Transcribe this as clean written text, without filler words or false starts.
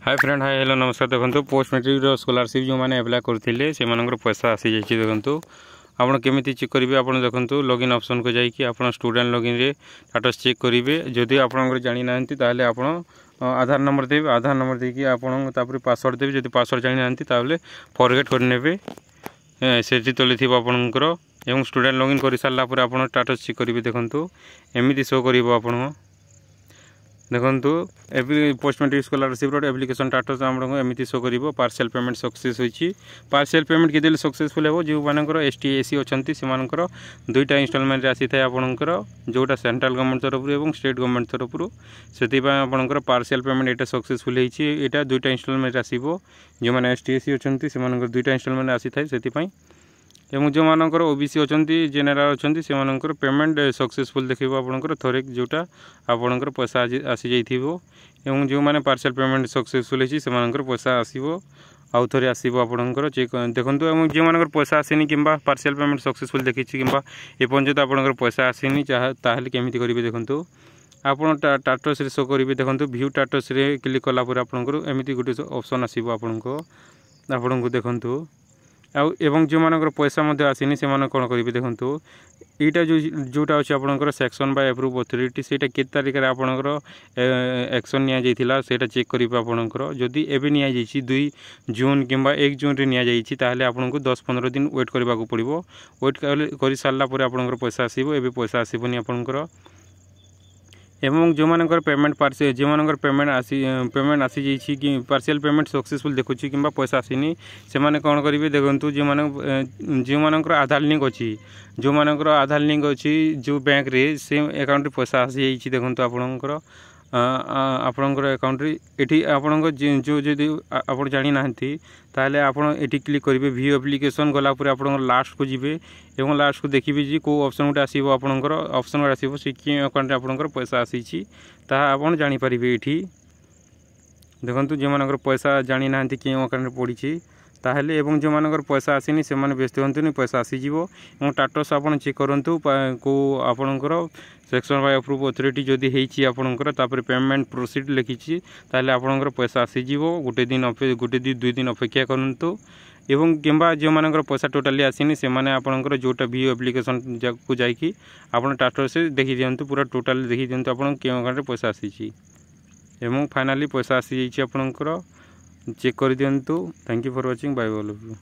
Hi friend hi hello नमस्कार। देखो post matric scholarship जो मैंने अप्लाई करते से पैसा आसी जाइए। देखो आपड़ केमी चेक करेंगे। आप देखो लॉगिन ऑप्शन को जाकि आप स्टूडेंट लॉगिन रे स्टेटस चेक करेंगे। जदि आप जानी ना ताले आप आधार नंबर देवे। आधार नंबर देकी आप पासवर्ड देवे। जब पासवर्ड जानी ना ताले फॉरगेट करने से तले थी आपणकर एवं स्टूडेंट लॉगिन कर सारापर आप स्टेटस चेक करेंगे। देखो एमती शो कर आप देखो post matric scholarship application status आपको एमती शो कर पार्सल पेमेंट सक्सेस होती। पार्सल पेमेंट कितने सक्सेसफुल हो जो मानकर ST SC अच्छा से दुईटा इंस्टॉलमेंट आसी था आपणकर जोटा सेंट्रल गवर्नमेंट तरफ और स्टेट गवर्नमेंट तरफ से आपणकर पार्सल पेमेंट यहाँ सक्सेसफुल होती। यहाँ दुईटा इंस्टॉलमेंट आसो जो मैंने ST SC अच्छा से दुईटा इंस्टॉलमेंट आसी था से एवं जो मानकर OBC अच्छा जेनेराल अच्छा से पेमेंट सक्सेसफुल देखो आपंकर थरे जोटा आपंकर पैसा आसी जाइए। जो मैंने पार्सल पेमेंट सक्सेसफुल होती से पैसा आसो आउ थे आसो आपंकर चेक देखो। जो मानकर पैसा आसनी कि पार्सल पेमेंट सक्सेसफुल देखी कि एपर्यंत आपंकर पैसा आसनी ताहले केमी करेंगे। देखो आप स्टेटस शो करेंगे। देखो व्यू स्टेटस क्लिक कलापर आपंकर एमती गोटे ऑप्शन आसो आपको देखो एवं जो मानकर पैसा आसनी से कौन करेंगे। देखो यहाँ जोटा अच्छे आपंकर सेक्शन बाय एप्रूव अथॉरिटी से केत तारिख में आपंकर एक्शन निटा चेक करेंगे। आपंकर जदि एवं नि 2 जून कि 1 जून रे नि आपको 10-15 दिन वेट करने को पड़ो। वेट कर सारापर आपंकर पैसा आसो। एवं पैसा आसबनी आपंकर एवं जो मानकर पेमेंट पार्सल जो मानकर पेमेंट आसी जाइए कि पार्सल पेमेंट सक्सेसफुल देखुची कि पैसा आसनी से मैंने कौन करेंगे। देखो जो मानकर आधार लिंक अच्छी जो मानकर आधार लिंक अच्छी जो बैंक रे से अकाउंट पैसा आसी जाइए। देखो आपणकर आपणकर अकाउंट ये आपणकर जो जदि आप जानी ना ताले आप क्लिक करेंगे। व्यू एप्लिकेशन गलापर आप लास्ट को जी और लास्ट को देखिए जी कौ ऑप्शन गोटे आसो आपणकर ऑप्शन गोटे आसो से कि अकाउंट आपणकर पैसा आसी आप जापर ये। देखो जो मानकर पैसा जानी ना कि अकाउंट पड़ी ताहले एवं जो मानकर पैसा आसनी से व्यस्त हूँ पैसा आसीज। स्टेटस आप चेक करूँ को आपणकर सेक्शन बाय अप्रूव अथॉरिटी जदि होती आपणकर पेमेंट प्रोसीड लिखी ताहले आपणकर पैसा आसीज। गोटे 2 दिन अपेक्षा करूँ एवं किंबा जो मानकर पैसा टोटाली आसनी से आपणकर जोटा व्यू एप्लिकेशन को जाकि आप स्टेटस देखी दिंतु पूरा टोटाल देखी दिंतु आप अकाउंट पैसा आसी एवं फाइनाली पैसा आसी जाइए। आपणकर चेक कर दिंतु। Thank you for watching bye all of you.